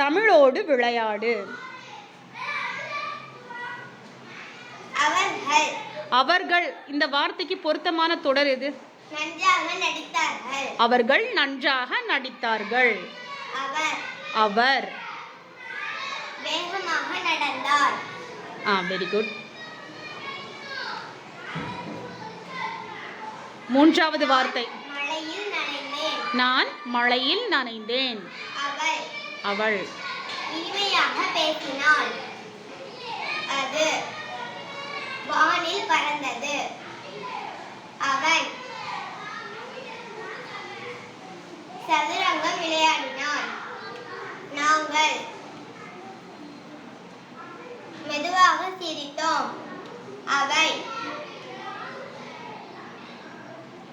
தமிழோடு விளையாடு. அவர்கள் இந்த வார்த்தைக்கு பொருத்தமான தொடர் எது? அவர்கள் நன்றாக நடித்தார்கள். அவர் வேகமாக நடந்தார். Very good. மூன்றாவது வார்த்தை. நான் மழையில் நனைந்தேன். அவள் இனிமையாக பேசினாள். அது வானில் பறந்தது. அவன் சதுரங்கம் விளையாடினான். நாங்கள் மெதுவாக சிரித்தோம். அவை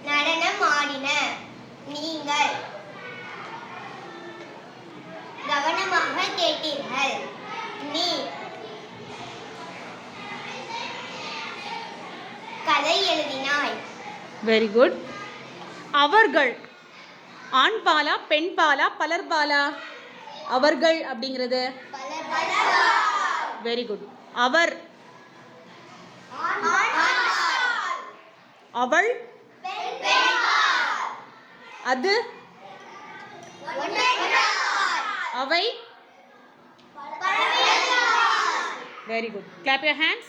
நடனம் ஆடின. நீங்கள் கவனமாக கேட்டீர்கள். நீ கதை எழுதினாய். Very good. அவர்கள் ஆண் பாலா பெண் பாலா பலர் பாலா? அவர்கள் அப்படிங்கிறது வெரி குட். அவர் அவள் அது அவை. Very good. Clap your hands.